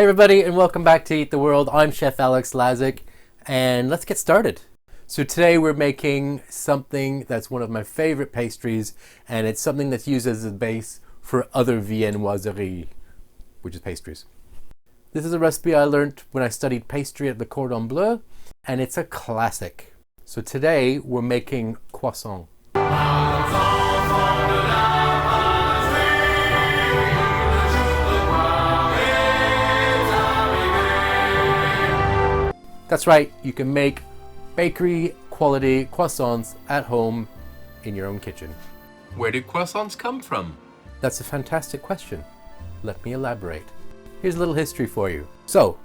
Hey everybody, and welcome back to Eat the World. I'm Chef Alex Lazik, and let's get started. So today we're making something that's one of my favorite pastries, and it's something that's used as a base for other viennoiseries, which is pastries. This is a recipe I learned when I studied pastry at the Cordon Bleu, and it's a classic. So today we're making croissants. That's right, you can make bakery quality croissants at home in your own kitchen. Where did croissants come from? That's a fantastic question. Let me elaborate. Here's a little history for you. So,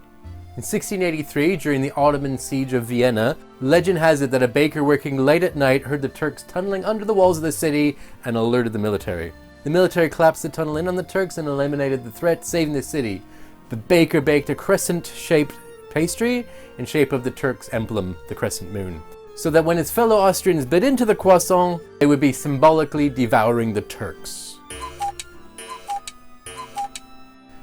in 1683, during the Ottoman siege of Vienna, legend has it that a baker working late at night heard the Turks tunneling under the walls of the city and alerted the military. The military collapsed the tunnel in on the Turks and eliminated the threat, saving the city. The baker baked a crescent-shaped pastry in shape of the Turks' emblem, the crescent moon, so that when his fellow Austrians bit into the croissant, they would be symbolically devouring the Turks.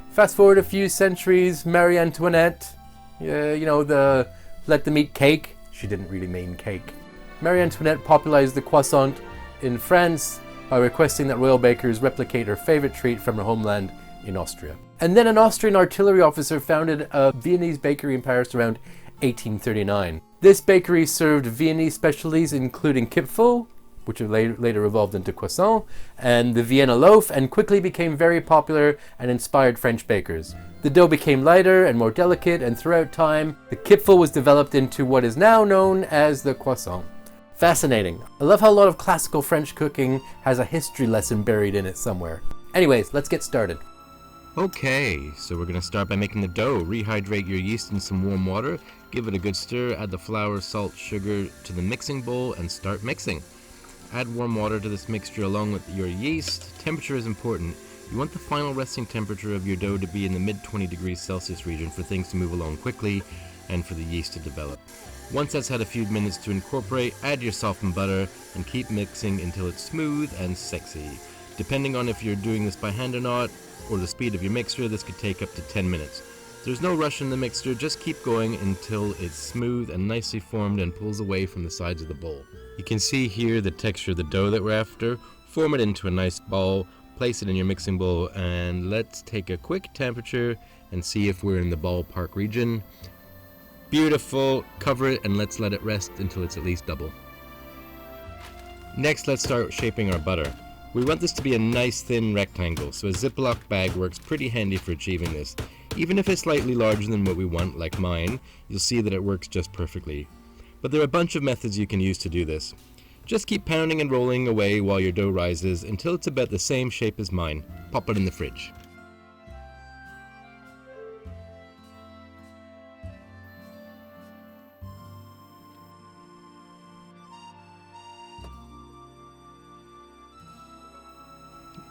Fast forward a few centuries, Marie Antoinette, the let them eat cake. She didn't really mean cake. Marie Antoinette popularized the croissant in France by requesting that royal bakers replicate her favorite treat from her homeland in Austria. And then an Austrian artillery officer founded a Viennese bakery in Paris around 1839. This bakery served Viennese specialties including Kipfel, which later evolved into croissant, and the Vienna loaf, and quickly became very popular and inspired French bakers. The dough became lighter and more delicate, and throughout time, the Kipfel was developed into what is now known as the croissant. Fascinating. I love how a lot of classical French cooking has a history lesson buried in it somewhere. Anyways, let's get started. Okay, so we're going to start by making the dough. Rehydrate your yeast in some warm water, give it a good stir, add the flour, salt, sugar to the mixing bowl, and start mixing. Add warm water to this mixture along with your yeast. Temperature is important. You want the final resting temperature of your dough to be in the mid 20 degrees Celsius region for things to move along quickly and for the yeast to develop. Once that's had a few minutes to incorporate, add your softened butter and keep mixing until it's smooth and sexy. Depending on if you're doing this by hand or not, or the speed of your mixture, this could take up to 10 minutes. There's no rush in the mixture, just keep going until it's smooth and nicely formed and pulls away from the sides of the bowl. You can see here the texture of the dough that we're after. Form it into a nice ball, place it in your mixing bowl, and let's take a quick temperature and see if we're in the ballpark region. Beautiful, cover it and let's let it rest until it's at least double. Next, let's start shaping our butter. We want this to be a nice thin rectangle, so a Ziploc bag works pretty handy for achieving this. Even if it's slightly larger than what we want, like mine, you'll see that it works just perfectly. But there are a bunch of methods you can use to do this. Just keep pounding and rolling away while your dough rises until it's about the same shape as mine. Pop it in the fridge.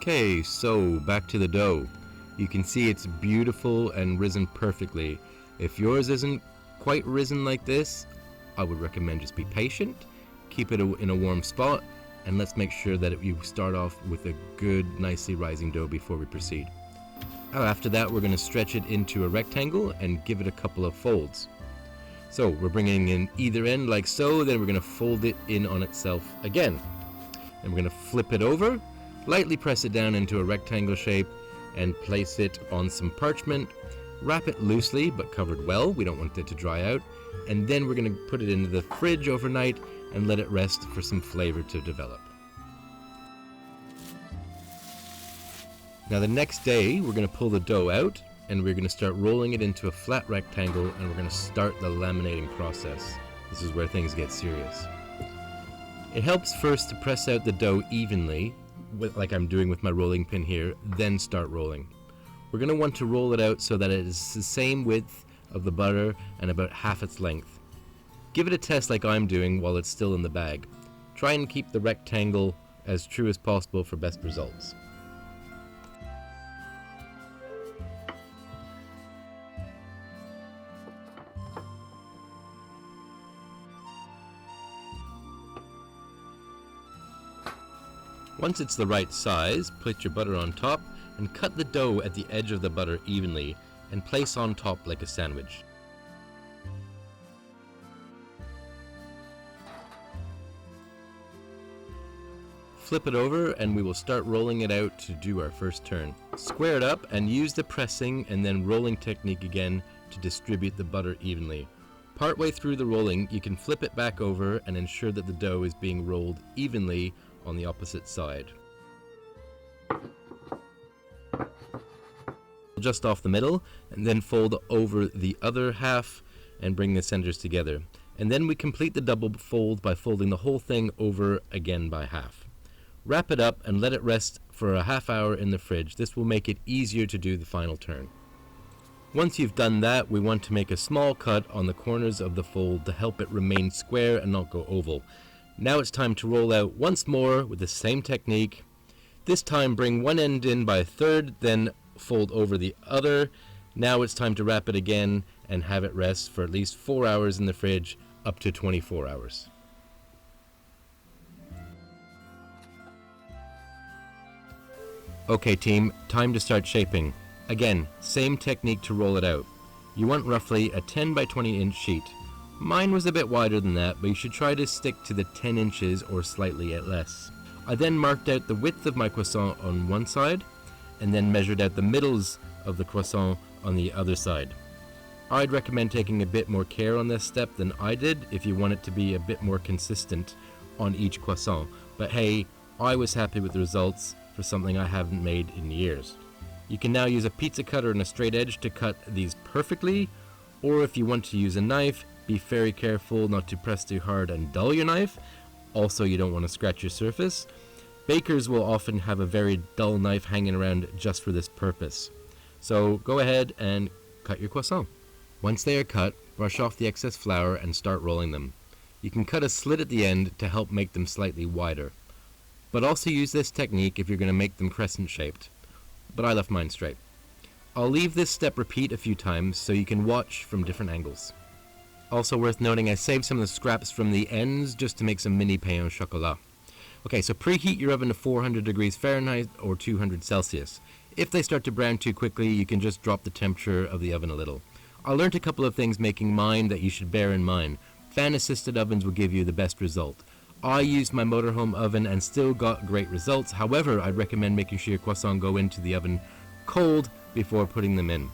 Okay, so back to the dough. You can see it's beautiful and risen perfectly. If yours isn't quite risen like this, I would recommend just be patient, keep it in a warm spot, and let's make sure that you start off with a good, nicely rising dough before we proceed. After that, we're going to stretch it into a rectangle and give it a couple of folds. So we're bringing in either end like so, then we're going to fold it in on itself again. And we're going to flip it over, lightly press it down into a rectangle shape and place it on some parchment. Wrap it loosely but covered well, we don't want it to dry out, and then we're going to put it into the fridge overnight and let it rest for some flavor to develop. Now the next day we're going to pull the dough out and we're going to start rolling it into a flat rectangle and we're going to start the laminating process. This is where things get serious. It helps first to press out the dough evenly, like I'm doing with my rolling pin here, then start rolling. We're going to want to roll it out so that it is the same width of the butter and about half its length. Give it a test like I'm doing while it's still in the bag. Try and keep the rectangle as true as possible for best results. Once it's the right size, put your butter on top and cut the dough at the edge of the butter evenly. and place on top like a sandwich. Flip it over and we will start rolling it out to do our first turn. Square it up and use the pressing and then rolling technique again to distribute the butter evenly. Partway through the rolling, you can flip it back over and ensure that the dough is being rolled evenly on the opposite side. Just off the middle and then fold over the other half and bring the centers together. And then we complete the double fold by folding the whole thing over again by half. Wrap it up and let it rest for a half hour in the fridge. This will make it easier to do the final turn. Once you've done that, we want to make a small cut on the corners of the fold to help it remain square and not go oval. Now it's time to roll out once more with the same technique. This time bring one end in by a third, then fold over the other. Now it's time to wrap it again and have it rest for at least 4 hours in the fridge, up to 24 hours. Okay team, time to start shaping. Again, same technique to roll it out. You want roughly a 10 by 20 inch sheet. Mine was a bit wider than that, but you should try to stick to the 10 inches or slightly less. I then marked out the width of my croissant on one side, and then measured out the middles of the croissant on the other side. I'd recommend taking a bit more care on this step than I did if you want it to be a bit more consistent on each croissant. But hey, I was happy with the results for something I haven't made in years. You can now use a pizza cutter and a straight edge to cut these perfectly, or if you want to use a knife, be very careful not to press too hard and dull your knife. Also, you don't want to scratch your surface. Bakers will often have a very dull knife hanging around just for this purpose. So go ahead and cut your croissant. Once they are cut, brush off the excess flour and start rolling them. You can cut a slit at the end to help make them slightly wider. But also use this technique if you're going to make them crescent shaped. But I left mine straight. I'll leave this step repeat a few times so you can watch from different angles. Also worth noting, I saved some of the scraps from the ends just to make some mini pain au chocolat. Okay, so preheat your oven to 400 degrees Fahrenheit or 200 Celsius. If they start to brown too quickly, you can just drop the temperature of the oven a little. I learned a couple of things making mine that you should bear in mind. Fan-assisted ovens will give you the best result. I used my motorhome oven and still got great results. However, I'd recommend making sure your croissants go into the oven cold before putting them in.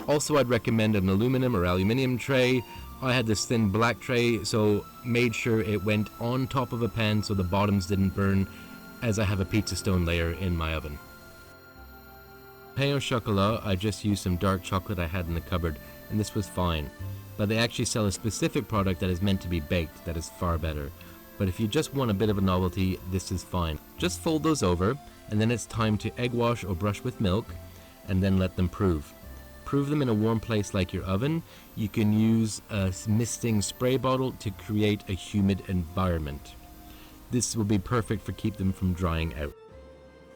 Also, I'd recommend an aluminum or aluminium tray. I had this thin black tray, so made sure it went on top of a pan so the bottoms didn't burn, as I have a pizza stone layer in my oven. Pain au chocolat, I just used some dark chocolate I had in the cupboard, and this was fine. But they actually sell a specific product that is meant to be baked that is far better. But if you just want a bit of a novelty, this is fine. Just fold those over, and then it's time to egg wash or brush with milk, and then let them prove. Prove them in a warm place like your oven. You can use a misting spray bottle to create a humid environment. This will be perfect for keep them from drying out.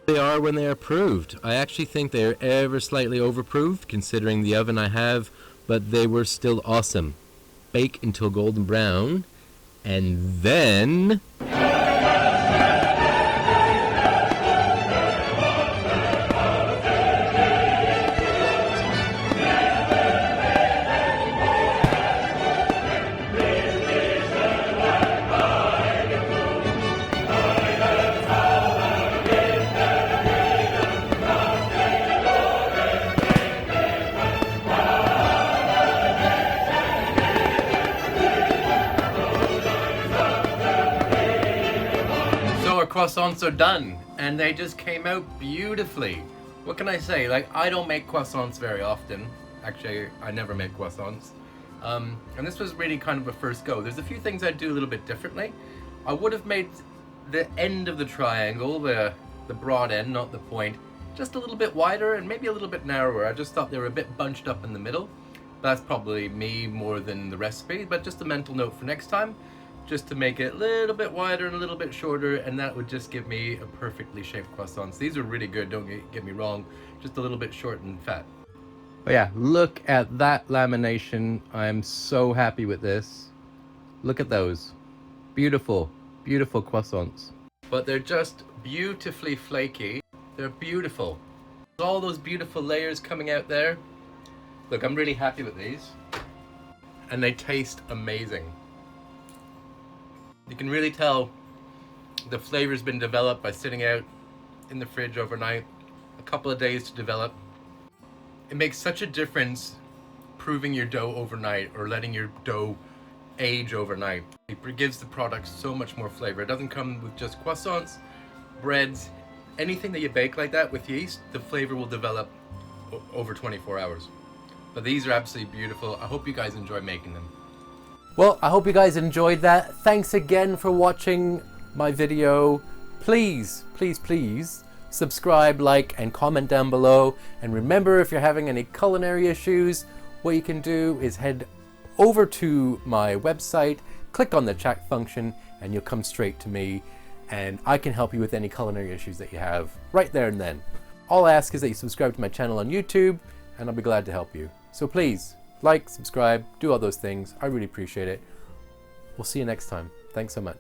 They are when they are proved. I actually think they are ever slightly overproofed considering the oven I have, but they were still awesome. Bake until golden brown, and then croissants are done, and they just came out beautifully. What can I say? Like, I don't make croissants very often. Actually, I never make croissants. And this was really kind of a first go. There's a few things I'd do a little bit differently. I would have made the end of the triangle, the broad end, not the point, just a little bit wider and maybe a little bit narrower. I just thought they were a bit bunched up in the middle. That's probably me more than the recipe, but just a mental note for next time. Just to make it a little bit wider and a little bit shorter, and that would just give me a perfectly shaped croissants. These are really good, don't get me wrong, just a little bit short and fat. But yeah, look at that lamination. I'm so happy with this. Look at those. Beautiful, beautiful croissants. But they're just beautifully flaky. They're beautiful. All those beautiful layers coming out there. Look, I'm really happy with these. And they taste amazing. You can really tell the flavor's been developed by sitting out in the fridge overnight, a couple of days to develop. It makes such a difference proving your dough overnight or letting your dough age overnight. It gives the product so much more flavor. It doesn't come with just croissants, breads, anything that you bake like that with yeast, the flavor will develop over 24 hours. But these are absolutely beautiful. I hope you guys enjoy making them. Well, I hope you guys enjoyed that. Thanks again for watching my video. Please, please, please subscribe, like, and comment down below. And remember, if you're having any culinary issues, what you can do is head over to my website, click on the chat function, and you'll come straight to me. And I can help you with any culinary issues that you have right there and then. All I ask is that you subscribe to my channel on YouTube, and I'll be glad to help you. So please, like, subscribe, do all those things. I really appreciate it. We'll see you next time. Thanks so much.